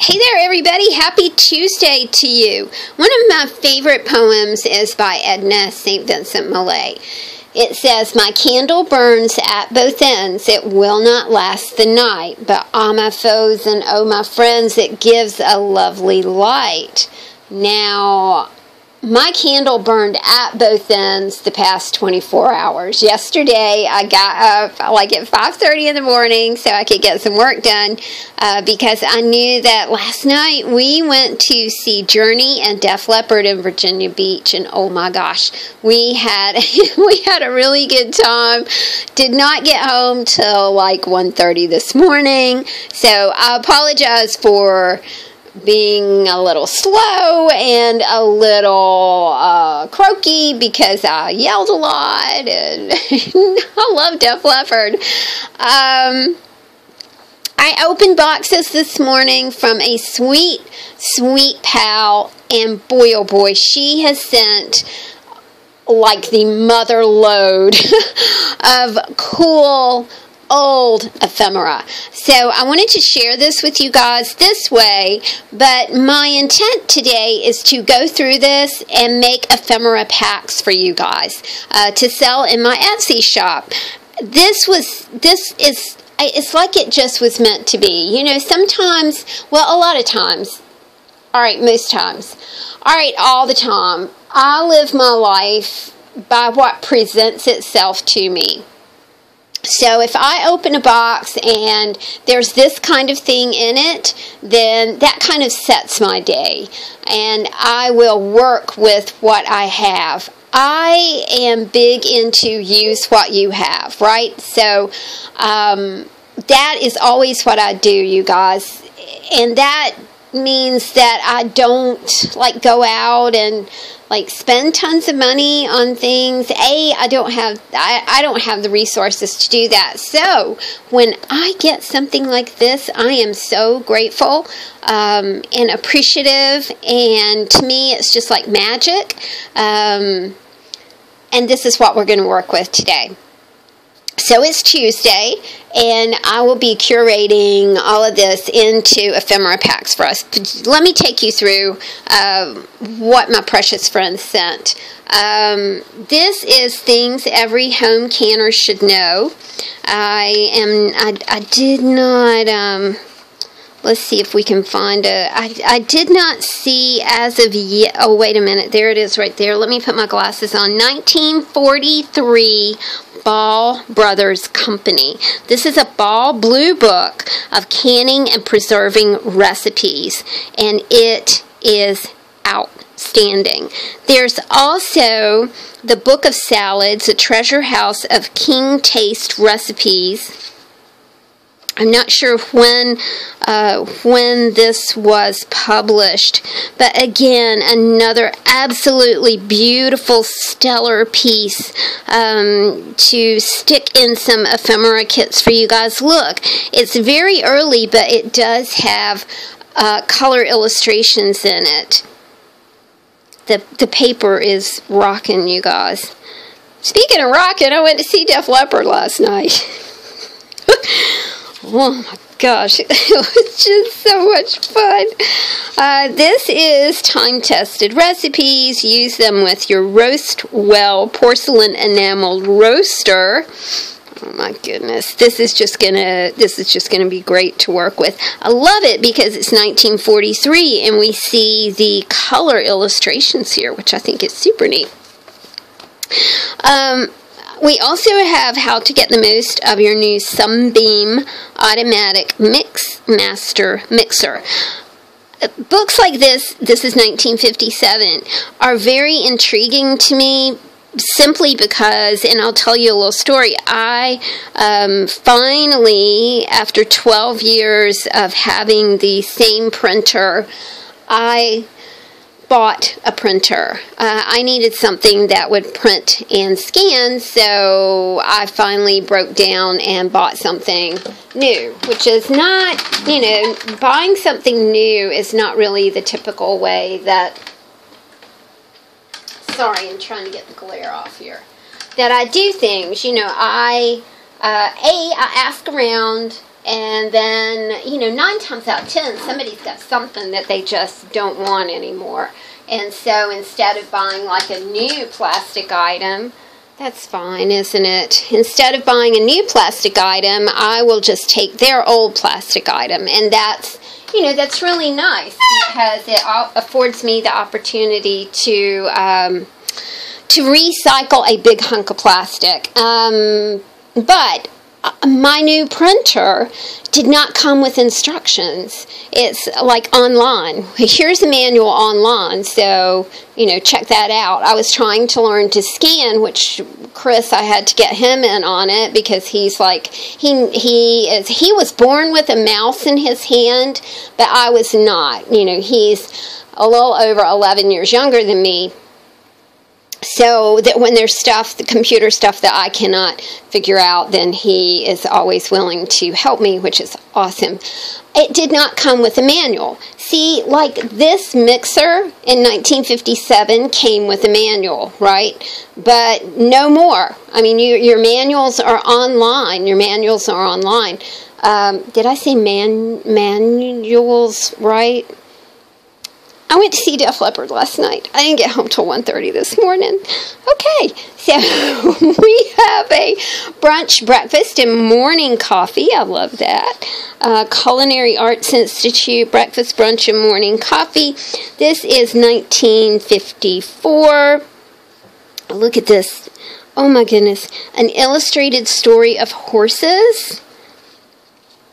Hey there, everybody. Happy Tuesday to you. One of my favorite poems is by Edna St. Vincent Millay. It says, "My candle burns at both ends. It will not last the night. But ah, my foes and oh, my friends, it gives a lovely light." Now, my candle burned at both ends the past 24 hours. Yesterday, I got up like at 5:30 in the morning so I could get some work done because I knew that last night we went to see Journey and Def Leppard in Virginia Beach, and oh my gosh, we had a really good time. Did not get home till like 1:30 this morning, so I apologize for being a little slow and a little croaky because I yelled a lot, and I love Def Leppard. I opened boxes this morning from a sweet, sweet pal, and boy oh boy, she has sent like the mother load of cool old ephemera. So I wanted to share this with you guys this way, but my intent today is to go through this and make ephemera packs for you guys to sell in my Etsy shop. It's like it just was meant to be. You know, sometimes, well, a lot of times, all right, most times, all right, all the time, I live my life by what presents itself to me. So if I open a box and there's this kind of thing in it, then that kind of sets my day, and I will work with what I have. I am big into use what you have, right? So that is always what I do, you guys, and that means that I don't like go out and like spend tons of money on things. I don't have the resources to do that. So when I get something like this, I am so grateful and appreciative, and to me it's just like magic. And this is what we're going to work with today. So it's Tuesday, and I will be curating all of this into ephemera packs for us. Let me take you through what my precious friend sent. This is things every home canner should know. I did not... let's see if we can find I did not see as of yet. Oh, wait a minute. There it is right there. Let me put my glasses on. 1943 Ball Brothers Company. This is a Ball Blue Book of canning and preserving recipes, and it is outstanding. There's also the Book of Salads, a treasure house of king taste recipes. I'm not sure when this was published, but again, another absolutely beautiful, stellar piece to stick in some ephemera kits for you guys. Look, it's very early, but it does have color illustrations in it. The paper is rocking, you guys. Speaking of rocking, I went to see Def Leppard last night. Oh my gosh, it was just so much fun. This is time-tested recipes. Use them with your Roast Well porcelain enameled roaster. Oh my goodness, this is just gonna be great to work with. I love it because it's 1943 and we see the color illustrations here, which I think is super neat. We also have how to get the most of your new Sunbeam automatic mix master mixer. Books like this is 1957, are very intriguing to me simply because, and I'll tell you a little story, I finally, after 12 years of having the same printer, I bought a printer. I needed something that would print and scan, so I finally broke down and bought something new, which is not, you know, buying something new is not really the typical way that, sorry, I'm trying to get the glare off here, that I do things. You know, I ask around, And then, 9 times out of 10, somebody's got something that they just don't want anymore. And so instead of buying like a new plastic item, that's fine, isn't it? Instead of buying a new plastic item, I will just take their old plastic item. And that's, that's really nice because it affords me the opportunity to recycle a big hunk of plastic. But my new printer did not come with instructions. It's like online. Here's a manual online, so, check that out. I was trying to learn to scan, which Chris, I had to get him in on it because he's like, he was born with a mouse in his hand, but I was not. He's a little over 11 years younger than me. So that when there's stuff, the computer stuff that I cannot figure out, then he is always willing to help me, which is awesome. It did not come with a manual. See, like this mixer in 1957 came with a manual, right? But no more. I mean, your manuals are online. Your manuals are online. Did I say manuals right? I went to see Def Leppard last night. I didn't get home till 1:30 this morning. Okay, so we have a brunch, breakfast, and morning coffee. I love that. Culinary Arts Institute, breakfast, brunch, and morning coffee. This is 1954. Look at this. Oh my goodness. An illustrated story of horses.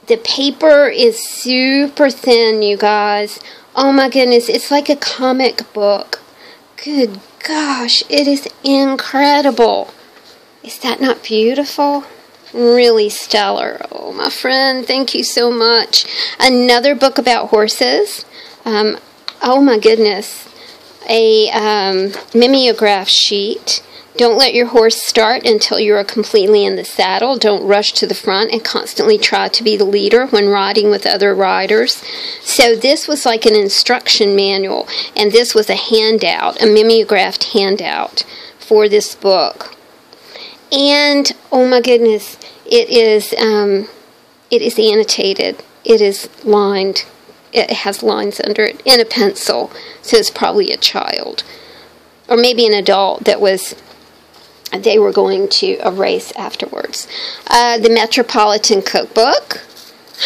The paper is super thin, you guys. Oh my goodness, it's like a comic book. Good gosh, it is incredible. Is that not beautiful? Really stellar. Oh, my friend, thank you so much. Another book about horses. Oh my goodness. A mimeograph sheet. Don't let your horse start until you are completely in the saddle. Don't rush to the front and constantly try to be the leader when riding with other riders. So this was like an instruction manual, and this was a handout, a mimeographed handout for this book. And oh my goodness, it is annotated. It is lined. It has lines under it in a pencil, so it's probably a child or maybe an adult that they were going to erase afterwards. The Metropolitan Cookbook.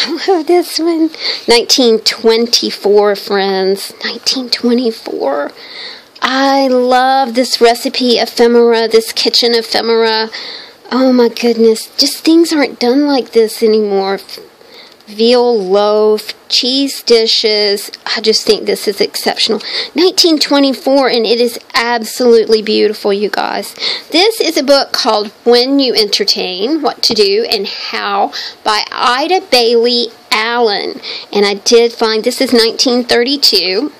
I love this one. 1924, friends. 1924. I love this recipe ephemera, this kitchen ephemera. Oh my goodness. Just things aren't done like this anymore. Veal loaf, cheese dishes. I just think this is exceptional. 1924, and it is absolutely beautiful, you guys. This is a book called When You Entertain, What to Do and How by Ida Bailey Allen. And I did find, this is 1932.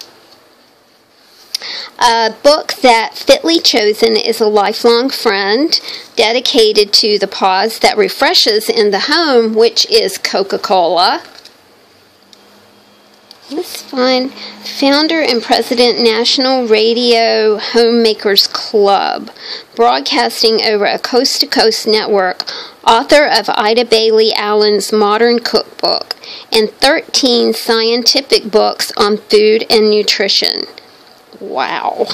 A book that fitly chosen is a lifelong friend dedicated to the pause that refreshes in the home, which is Coca-Cola. Let's find founder and president, National Radio Homemakers Club, broadcasting over a coast-to-coast network, author of Ida Bailey Allen's Modern Cookbook, and 13 scientific books on food and nutrition. Wow.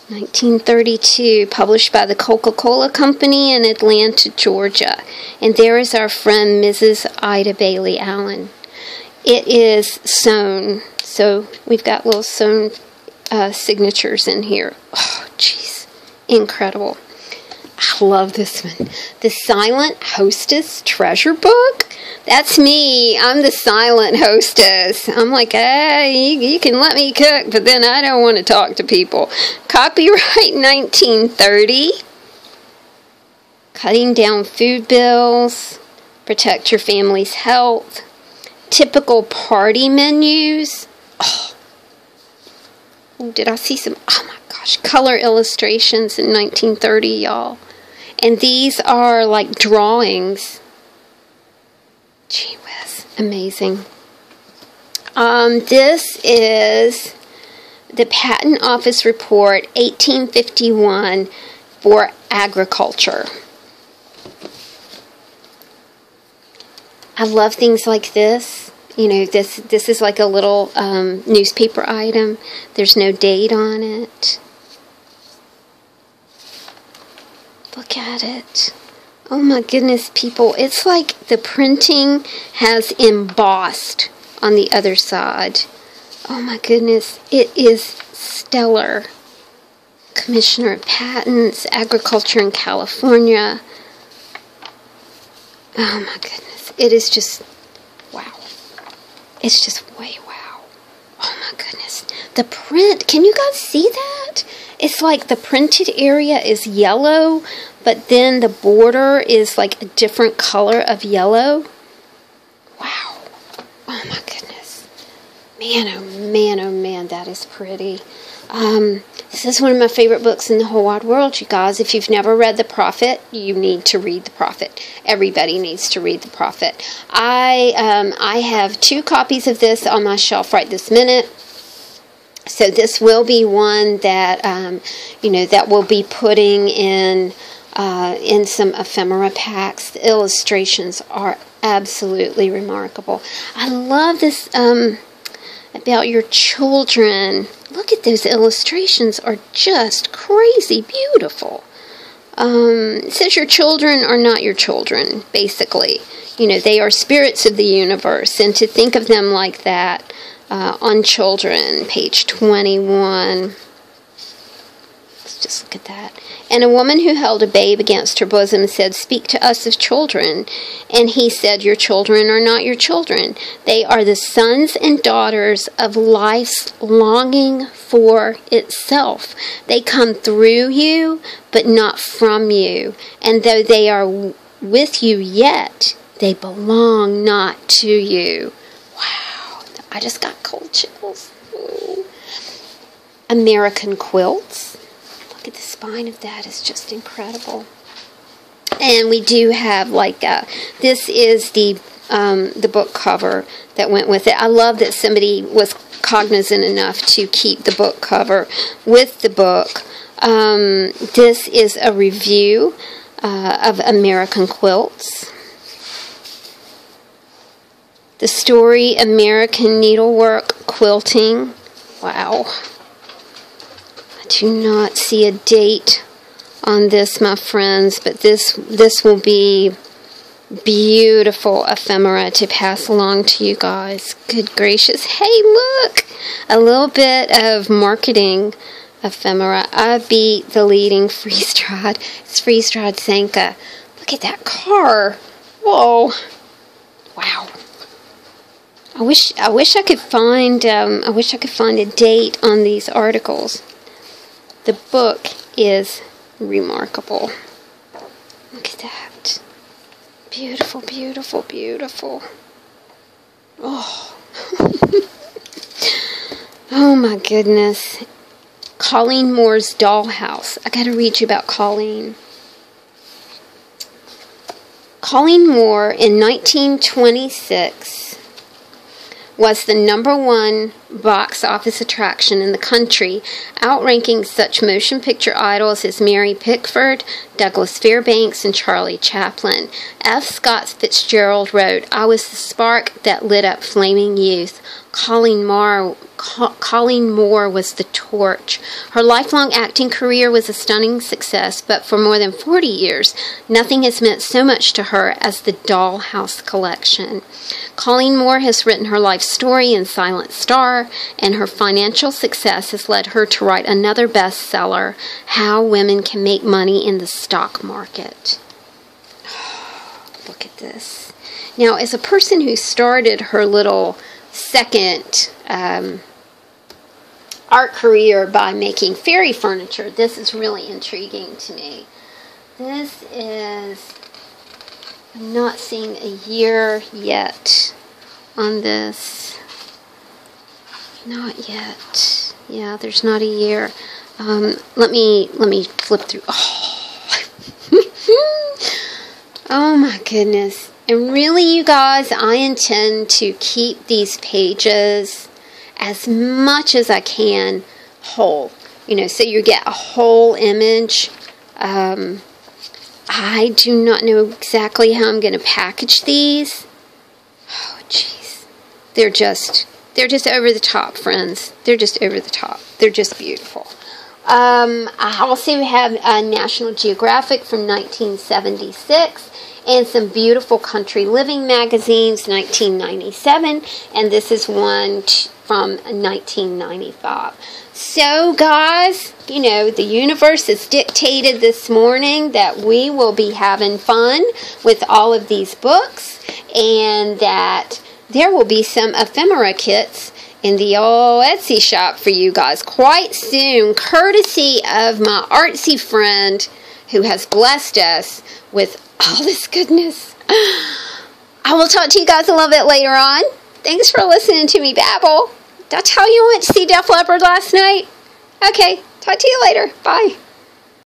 1932, published by the Coca-Cola Company in Atlanta, Georgia. And there is our friend, Mrs. Ida Bailey Allen. It is sewn, so we've got little sewn signatures in here. Oh, jeez. Incredible. I love this one. The Silent Hostess Treasure Book. That's me. I'm the silent hostess. I'm like, hey, you can let me cook, but then I don't want to talk to people. Copyright 1930. Cutting down food bills. Protect your family's health. Typical party menus. Oh, did I see some? Oh my gosh. Color illustrations in 1930, y'all. And these are like drawings. Gee whiz, amazing. This is the Patent Office Report 1851 for agriculture. I love things like this. You know, this is like a little newspaper item. There's no date on it. Look at it. Oh my goodness, people. It's like the printing has embossed on the other side. Oh my goodness. It is stellar. Commissioner of Patents, Agriculture in California. Oh my goodness. It is just, wow. It's just way wow. Oh my goodness. The print, can you guys see that? It's like the printed area is yellow, but then the border is like a different color of yellow. Wow. Oh my goodness. Man, oh man, that is pretty. This is one of my favorite books in the whole wide world, you guys. If you've never read The Prophet, you need to read The Prophet. Everybody needs to read The Prophet. I have 2 copies of this on my shelf right this minute. So this will be one that, that we'll be putting in some ephemera packs. The illustrations are absolutely remarkable. I love this about your children. Look at those illustrations, are just crazy beautiful. It says your children are not your children, basically. You know, they are spirits of the universe, and to think of them like that on children, page 21. Let's just look at that. And a woman who held a babe against her bosom said, "Speak to us of children." And he said, "Your children are not your children. They are the sons and daughters of life's longing for itself. They come through you, but not from you. And though they are with you yet, they belong not to you." Wow. I just got cold chills. Ooh. American Quilts. Look at the spine of that. It's just incredible. And we do have this is the book cover that went with it. I love that somebody was cognizant enough to keep the book cover with the book. This is a review of American Quilts. The story, American Needlework Quilting. Wow. I do not see a date on this, my friends, but this will be beautiful ephemera to pass along to you guys. Good gracious. Hey, look! A little bit of marketing ephemera. I beat the leading freeze-dried. It's freeze-dried Sanka. Look at that car. Whoa. Wow. I wish I could find a date on these articles. The book is remarkable. Look at that. Beautiful, beautiful, beautiful. Oh. Oh my goodness. Colleen Moore's Dollhouse. I gotta read you about Colleen. Colleen Moore in 1926 was the #1 box office attraction in the country, outranking such motion picture idols as Mary Pickford, Douglas Fairbanks, and Charlie Chaplin. F. Scott Fitzgerald wrote, "I was the spark that lit up flaming youth. Colleen Moore was the torch. Her lifelong acting career was a stunning success, but for more than 40 years, nothing has meant so much to her as the Dollhouse collection. Colleen Moore has written her life story in Silent Star, and her financial success has led her to write another bestseller, How Women Can Make Money in the Stock Market." Look at this. Now, as a person who started her little second art career by making fairy furniture, this is really intriguing to me. This is, I'm not seeing a year yet on this. Not yet. Yeah, there's not a year. Let me flip through. Oh. Oh my goodness. And really, you guys, I intend to keep these pages as much as I can whole. You know, so you get a whole image. I do not know exactly how I'm going to package these. they're just over the top, friends. They're just over the top. They're just beautiful. I also have a National Geographic from 1976 and some beautiful country living magazines, 1997, and this is one from 1995. So, guys, you know, the universe has dictated this morning that we will be having fun with all of these books, and that there will be some ephemera kits in the old Etsy shop for you guys quite soon, courtesy of my artsy friend who has blessed us with all this goodness. I will talk to you guys a little bit later on. Thanks for listening to me babble. Did I tell you I went to see Def Leppard last night? Okay, talk to you later. Bye.